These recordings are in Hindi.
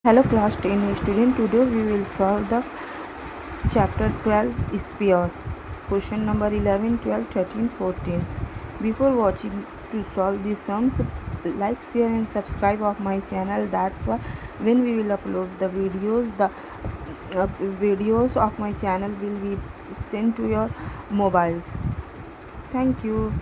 Hello class 10 student, today we will solve the chapter 12 sphere, question number 11, 12, 13, 14. Before watching to solve these sums, like, share and subscribe of my channel. That's why when we will upload the videos, the videos of my channel will be sent to your mobiles. Thank you.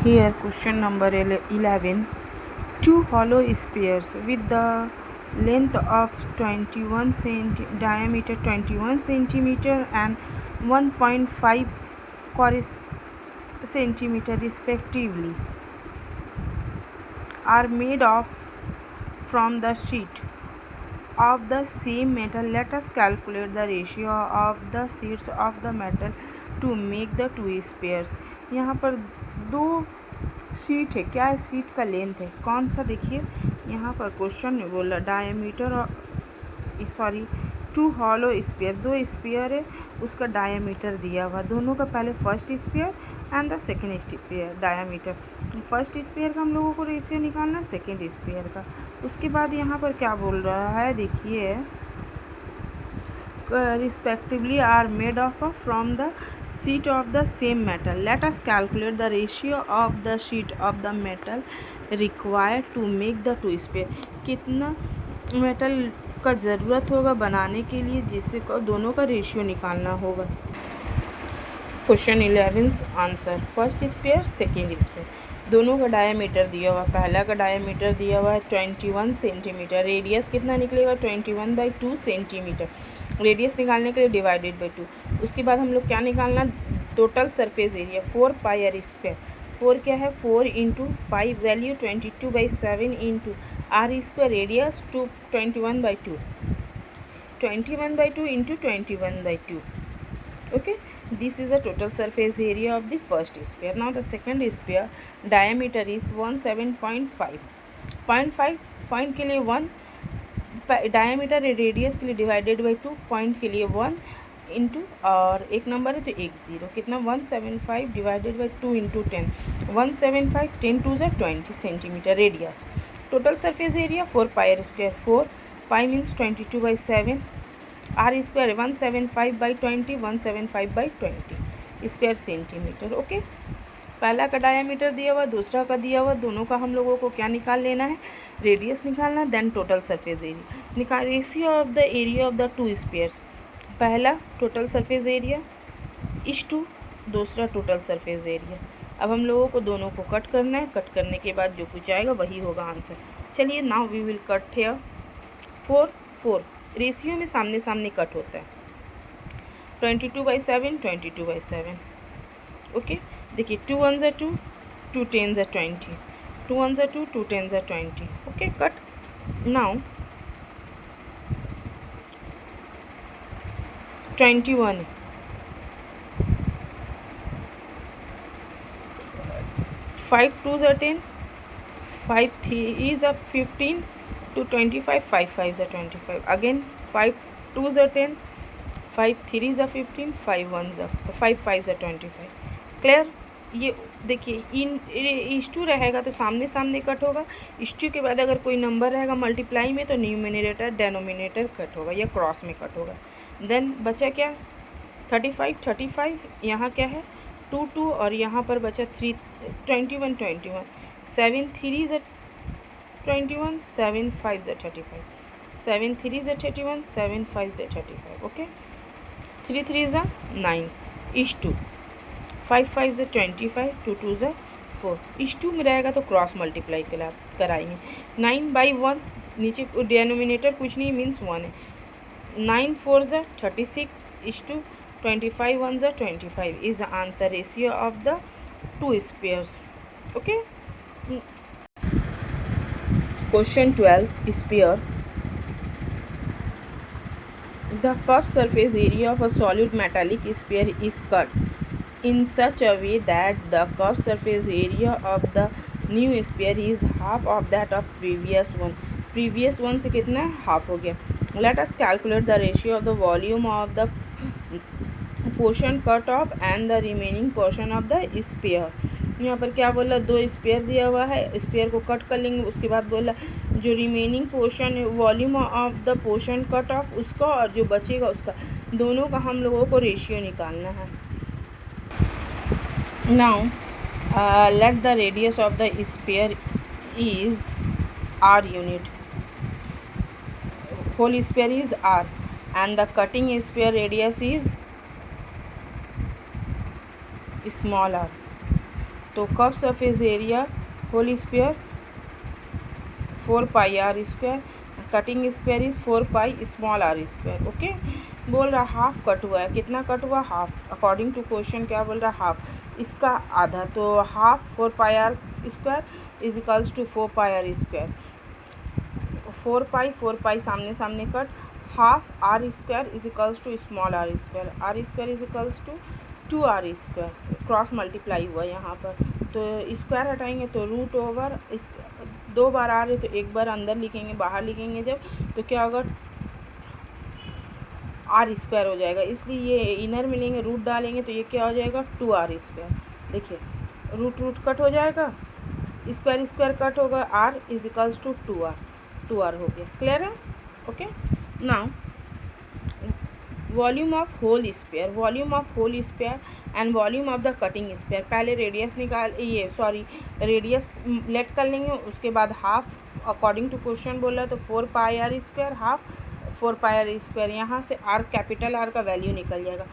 Here question number 11. Two hollow spheres with the length of 21 diameter 21 centimeter and 1.5 centimeter respectively are made from the sheet of the same metal. Let us calculate the ratio of the sheets of the metal to make the two spheres. यहाँ पर दो शीट है, क्या है शीट का लेंथ है, कौन सा, देखिए यहाँ पर क्वेश्चन में बोला डायमीटर और टू हॉलो स्फीयर, दो स्फीयर है उसका डायमीटर दिया हुआ, दोनों का पहले first sphere and the second sphere diameter. First sphere का हम लोगों को रेशियो निकालना, सेकेंड स्फीयर का। उसके बाद यहाँ पर क्या बोल रहा है, देखिए respectively are made of from the sheet of the same metal. Let us calculate the ratio of the sheet of the metal required to make the two sphere. कितना मेटल का ज़रूरत होगा बनाने के लिए जिससे दोनों का रेशियो निकालना होगा। Question 11 answer, first sphere second sphere, दोनों का डायमीटर दिया हुआ, पहला का डायमीटर दिया हुआ है 21 सेंटीमीटर, रेडियस कितना निकलेगा 21/2 सेंटीमीटर, रेडियस निकालने के लिए डिवाइडेड बाई 2। उसके बाद हम लोग क्या निकालना, total surface area 4 pi r square, 4 क्या है 4 into pi value 22/7 into r square radius 21/2, 21/2 into 21/2. Okay, this is the total surface area of the first sphere. Now the second sphere diameter is 17.5, 0.5 point के लिए 1, डायमीटर रेडियस के लिए डिवाइडेड बाई 2, पॉइंट के लिए 1 इंटू, और एक नंबर है तो एक ज़ीरो, कितना 175 डिवाइडेड बाई 2 इंटू 10, 175, 10 2 ज़ा 20 centimetre radius. Total surface area 4 pi r square, 4 pi means 22/7, r square 175/20, 175/20 square centimetre. Okay, पहला का डायमीटर दिया हुआ, दूसरा का दिया हुआ, दोनों का हम लोगों को क्या निकाल लेना है, रेडियस निकालना, देन टोटल सरफेस एरिया निकाल, ratio of the area of the two spheres, पहला total surface area is to, दूसरा टोटल सरफेस एरिया। अब हम लोगों को दोनों को कट करना है, कट करने के बाद जो कुछ आएगा वही होगा आंसर। चलिए now we will cut here 4 4, ratio में सामने सामने कट होता है, 22/7 22/7। ओके, देखिए 2 1 ज़ा 2, 2 10 ज़ा 20, 2 1 ज़ा 2, 2 10 ज़ा 20। ओके, कट नाउ 21, 5 2 ज़ा 10, 5 3 ज़ा 15 to 25, 5 5 ज़ा 25, अगेन 5 2 ज़ा 10, 5 3 ज़ा 15, 5 1 ज़ा 5 5 ज़ा 25। क्लियर, ये देखिए इन इस2 रहेगा तो सामने सामने कट होगा, इस2 के बाद अगर कोई नंबर रहेगा मल्टीप्लाई में तो न्यूमिनेटर डेनोमिनेटर कट होगा या क्रॉस में कट होगा। देन बचा क्या 35 35, यहाँ क्या है 2 2, और यहाँ पर बचा 3 21 21, 7 3 ज़ा 21, 7 5 ज़ा 35, 7 3 ज़ा 31, 7 5 ज़ा 35। ओके, 3 3 ज़ा 9 इस 2, 5 5 ज़ा 25, 2 2 ज़ा 4, इस 2 में रहेगा तो क्रॉस मल्टीप्लाई कराएंगे, 9/1, नीचे डिनोमिनेटर कुछ नहीं मीन्स 1 है, 9 4 ज़ा 36 इस 2, 25 1 ज़ा 25 is the answer ratio of the two spheres. Okay, question 12 sphere, the curved surface area of a solid metallic sphere is cut in such a way that the curved surface area of the new sphere is half of that of previous one, previous one से कितना है हाफ हो गया। Let us calculate the ratio of the volume of the portion cut off and the remaining portion of the sphere। यहाँ पर क्या बोला, दो स्पेयर दिया हुआ है, स्पेयर को कट कर लेंगे, उसके बाद बोला जो remaining portion volume of the portion cut off उसका और जो बचेगा उसका, दोनों का हम लोगों को रेशियो निकालना है। Now let the radius of the sphere is r unit, whole sphere is r and the cutting sphere radius is small r। तो curve surface area whole sphere 4 pi r square, cutting square is 4 pi small r square. Okay, बोल रहा हाफ कट हुआ है, कितना कट हुआ, हाफ। अकॉर्डिंग टू क्वेश्चन क्या बोल रहा, हाफ, इसका आधा, तो half 4 pi r square is equals to 4 pi r square. 4 pi सामने सामने cut, half r square is equals to small r square is equals to 2 r square, cross multiply हुआ यहाँ पर, तो स्क्वायर हटाएंगे तो रूट ओवर, इस 2 बार आ रहे तो एक बार अंदर लिखेंगे, बाहर लिखेंगे जब, तो क्या होगा, आर स्क्वायर हो जाएगा, इसलिए ये इनर में लेंगे, रूट डालेंगे तो ये क्या हो जाएगा 2 आर स्क्वायर। देखिए रूट कट हो जाएगा, स्क्वायर कट होगा, r is equals to 2 r हो गया। क्लियर है? Okay, now volume of whole sphere and volume of the cutting sphere. पहले रेडियस रेडियस लेट कर लेंगे, उसके बाद हाफ, अकॉर्डिंग टू क्वेश्चन बोला तो 4 pi r square, half 4 pi r square, यहाँ से आर, कैपिटल आर का वैल्यू निकल जाएगा।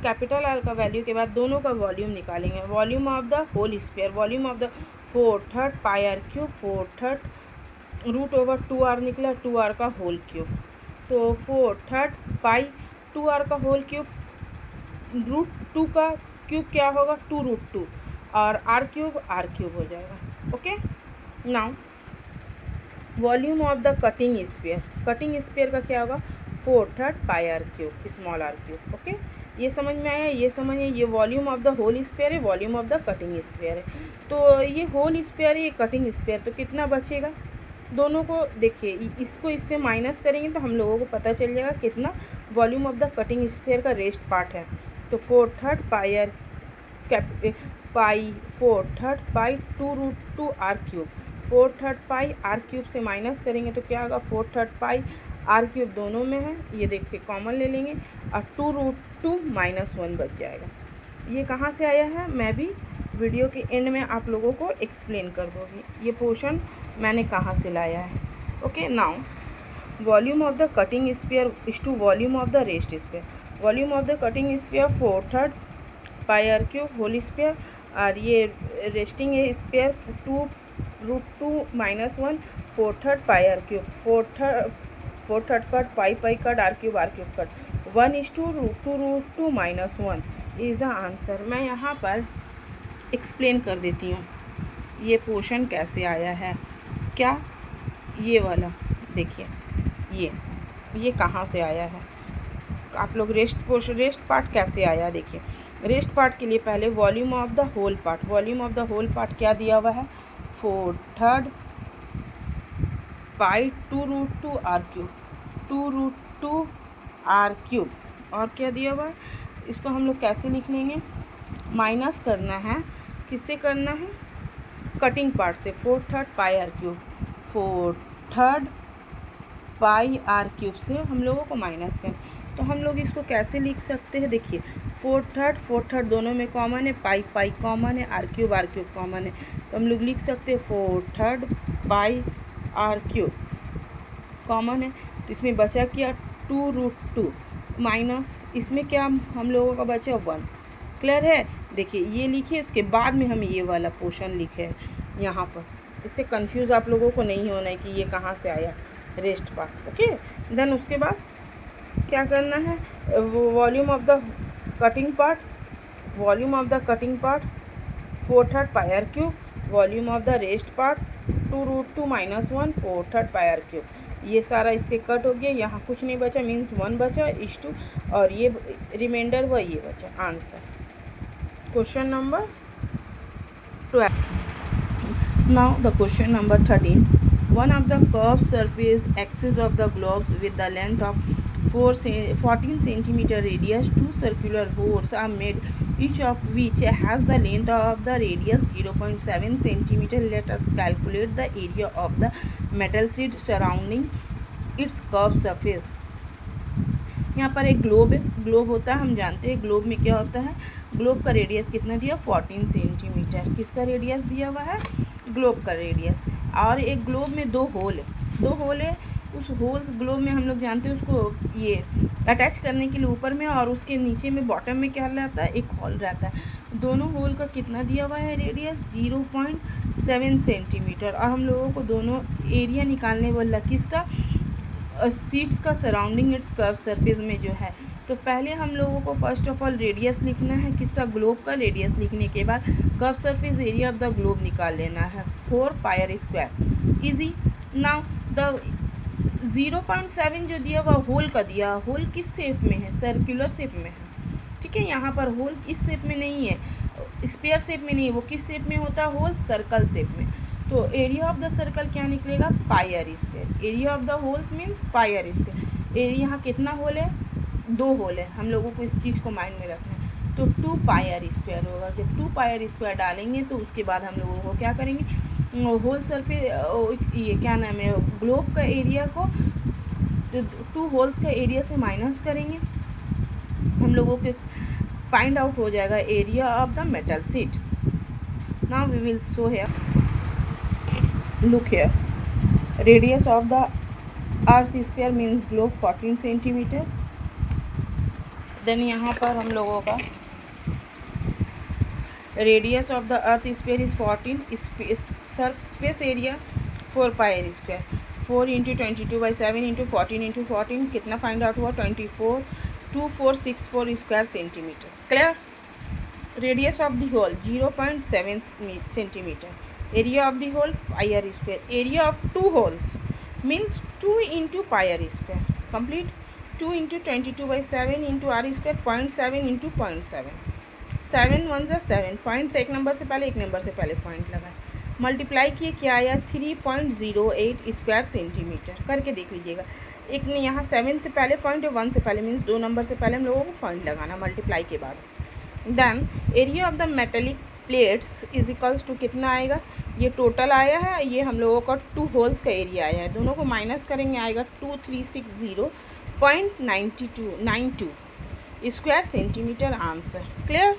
कैपिटल आर का वैल्यू के बाद दोनों का वॉल्यूम निकालेंगे। Volume of the whole sphere, volume of the 4/3 pi r cube, 4/3 root over 2 r निकला, 2 आर का होल क्यूब, तो 4/3 पाई 2 आर का होल क्यूब, रूट 2 का क्यूब क्या होगा 2√2 और आर क्यूब हो जाएगा। Okay, now volume of the cutting sphere का क्या होगा 4/3 pi r cube, small r cube. Okay, ये समझ में आया, ये समझिए, ये volume of the whole sphere है, volume of the cutting sphere है। तो ये होल स्फीयर है, ये कटिंग स्फीयर, तो कितना बचेगा, दोनों को देखिए, इसको इससे माइनस करेंगे तो हम लोगों को पता चल जाएगा कितना volume of the cutting sphere का रेस्ट पार्ट है। तो 4/3 pi r pi 4/3 pi 2√2 r cube, 4/3 pi r cube से माइनस करेंगे तो क्या होगा 4/3 पाई आर क्यूब दोनों में है, ये देखिए कॉमन ले लेंगे और 2√2 -1 बच जाएगा। ये कहाँ से आया है, मैं भी वीडियो के एंड में आप लोगों को एक्सप्लेन कर दूँगी ये पोर्शन मैंने कहाँ से लाया है। Okay, now volume of the cutting sphere is to volume of the rest sphere. Volume of the cutting sphere 4/3 pi r cube whole sphere, और ये resting sphere 2√2 -1 4/3 pi r cube, 4/3 cut, pi cut, r cube cut, 1:2√2 -1 is the answer. मैं यहाँ पर एक्सप्लेन कर देती हूँ ये पोर्शन कैसे आया है। क्या, ये वाला देखिए, ये कहाँ से आया है, आप लोग रेस्ट पार्ट कैसे आया, देखिए रेस्ट पार्ट के लिए पहले volume of the whole part क्या दिया हुआ है 4/3 pi 2√2 r cube, 2√2 r cube, और क्या दिया हुआ है, इसको हम लोग कैसे लिख लेंगे, माइनस करना है, किससे करना है, कटिंग पार्ट से, 4/3 pi r cube, 4/3 pi r cube से हम लोगों को माइनस करें, तो हम लोग इसको कैसे लिख सकते हैं, देखिए 4/3 दोनों में कॉमन है, पाई कॉमन है, आर क्यूब कॉमन है, तो हम लोग लिख सकते हैं 4/3 पाई आर क्यूब कॉमन है, तो इसमें बचा क्या 2√2 माइनस, इसमें क्या हम लोगों का बचा 1। क्लियर है? देखिए ये लिखिए, इसके बाद में हम ये वाला पोर्शन लिखे हैं यहाँ पर, इससे कंफ्यूज आप लोगों को नहीं होना है कि ये कहाँ से आया रेस्ट पार्ट। ओके, देन उसके बाद क्या करना है, volume of the cutting part 4/3 pi r cube, volume of the rest part 2√2 -1 4/3 pi r cube, ये सारा इससे कट हो गया, यहाँ कुछ नहीं बचा, मीन्स 1 बचा इस 2, और ये रिमाइंडर हुआ, ये बचा answer. Question number 12। Now the question number 13। One of the curved surface axis of the globes with the length of 14 centimeter radius. Two circular holes are made, each of which has the length of the radius 0.7 centimeter. Let us calculate the area of the metal sheet surrounding its curved surface. यहाँ पर एक ग्लोब है, ग्लोब होता है, हम जानते हैं ग्लोब में क्या होता है. ग्लोब का रेडियस कितना दिया, 14 सेंटीमीटर. किसका रेडियस दिया हुआ है, ग्लोब का रेडियस. और एक ग्लोब में दो होल है. उस होल्स ग्लोब में हम लोग जानते हैं उसको ये अटैच करने के लिए ऊपर में, और उसके नीचे में बॉटम में क्या रहता है, एक होल रहता है. दोनों होल का कितना दिया हुआ है रेडियस, 0.7 सेंटीमीटर. और हम लोगों को दोनों एरिया निकालने वाला किसका, सीट्स का सराउंडिंग इट्स कर्व सरफेस में जो है. तो पहले हम लोगों को फर्स्ट ऑफ ऑल रेडियस लिखना है, किसका, ग्लोब का. रेडियस लिखने के बाद curve surface area of the globe निकाल लेना है, 4 pi square. Easy. Now the 0.7 जो दिया वह होल का दिया, होल किस शेप में है, सर्कुलर शेप में है. ठीक है, यहाँ पर होल इस शेप में नहीं है, स्क्वायर शेप में नहीं है, वो किस शेप में होता है, होल सर्कल शेप में. तो एरिया ऑफ द सर्कल क्या निकलेगा, pi r square. Area of the holes means pi r square. Area यहाँ कितना होल है, 2 होल है. हम लोगों को इस चीज़ को माइंड में रखना है. तो 2 पाई आर स्क्वायर होगा. जब 2 पाई आर स्क्वायर डालेंगे तो उसके बाद हम लोगों को क्या करेंगे, होल सरफेस, ये क्या नाम है, ग्लोब का एरिया को 2 होल्स का एरिया से माइनस करेंगे. हम लोगों के फाइंड आउट हो जाएगा area of the metal sheet. Now we will show here. Look here, radius of the earth sphere means globe 14 centimeter. Then यहाँ पर हम लोगों का radius of the earth sphere is 14, surface area 4 pi r square. 4 into 22/7 into 14 into 14 कितना फाइंड आउट हुआ, 24 square centimetre. Clear. Radius of the hole 0.7 centimetre. Area of the hole pi r square. Area of 2 holes means 2 into pi r square. Complete. 2 into 22/7 into r square, 0.7 into 0.7. 7 1 ज़ा 7. पॉइंट एक नंबर से पहले पॉइंट लगाए, मल्टीप्लाई किए, क्या आया, 3.08 स्क्वायर सेंटीमीटर. करके देख लीजिएगा. एक ने यहाँ 7 से पहले पॉइंट है, 1 से पहले मीन्स 2 नंबर से पहले हम लोगों को पॉइंट लगाना मल्टीप्लाई के बाद. Then area of the metallic plates is equals to कितना आएगा, ये टोटल आया है, ये हम लोगों का 2 होल्स का एरिया आया है. दोनों को माइनस करेंगे, आएगा 2360.92 square centimetre. Answer. Clear.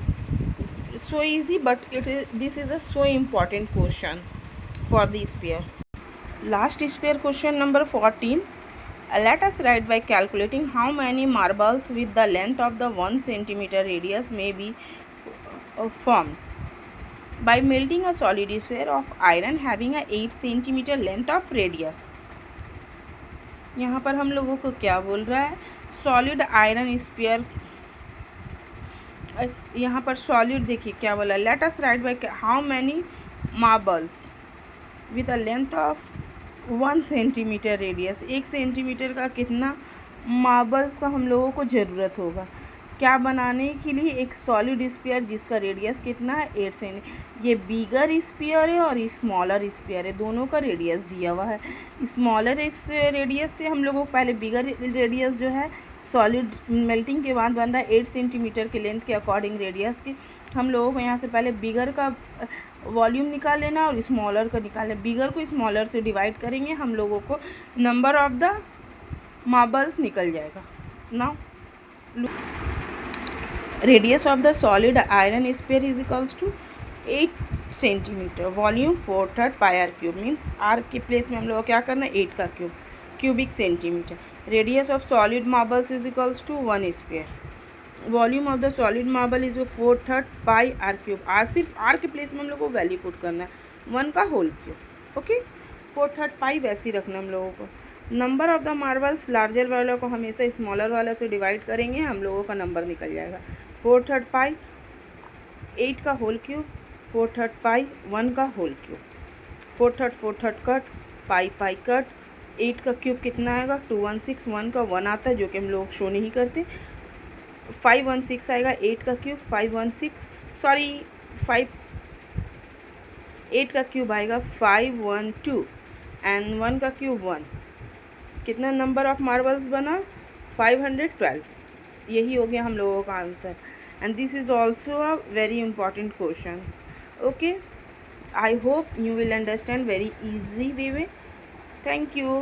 So easy, but this is a so important question for the sphere. Last sphere question number 14. Let us write by calculating how many marbles with the length of the 1 centimeter radius may be formed by melting a solid sphere of iron having a 8 centimeter length of radius. यहाँ पर हम लोगों को क्या बोल रहा है, सॉलिड आयरन स्फीयर. यहाँ पर सॉलिड देखिए क्या बोला, let us right by how many marbles with a length of 1 centimetre radius. 1 centimetre का कितना मार्बल्स का हम लोगों को ज़रूरत होगा क्या बनाने के लिए, एक सॉलिड स्फीयर जिसका रेडियस कितना है, 8 सेंटीमीटर. ये बिगर स्फीयर है और स्मॉलर स्फीयर है, दोनों का रेडियस दिया हुआ है. स्मॉलर इस रेडियस से हम लोगों को पहले बिगर रेडियस जो है सॉलिड मेल्टिंग के बाद बन रहा है 8 सेंटीमीटर के लेंथ के अकॉर्डिंग रेडियस के. हम लोगों को यहाँ से पहले बिगर का वॉल्यूम निकाल लेना और स्मॉलर का निकाल लेना. बिगर को स्मॉलर से डिवाइड करेंगे, हम लोगों को नंबर ऑफ द मार्बल्स निकल जाएगा. Now radius of the solid iron sphere is equals to 8 centimetre. Volume 4/3 pi r cube means r के प्लेस में हम लोग को क्या करना है, 8 का cube, cubic centimetre. Radius of solid marbles is equals to 1 square. Volume of the solid marble is 4/3 pi r cube. R सिर्फ आर के प्लेस में हम लोग को वैल्यू पुट करना है, 1 का होल क्यूब. ओके, 4/3 पाई वैसे ही रखना हम लोगों को. Number of the marbles larger वाला को हमेशा स्मॉलर वाला से डिवाइड करेंगे, हम लोगों का नंबर निकल जाएगा. 4/3 पाई 8 का होल क्यूब, 4/3 पाई 1 का whole cube. 4/3 cut, pi cut. 8 का क्यूब कितना आएगा, 216. 1 का 1 आता है जो कि हम लोग शो नहीं करते. 516 आएगा 8 का क्यूब, 8 का क्यूब आएगा 512 एंड 1 का क्यूब 1. कितना नंबर ऑफ मार्बल्स बना, 512। यही हो गया हम लोगों का answer. And this is also a very important questions. Okay, I hope you will understand very easy way. Thank you.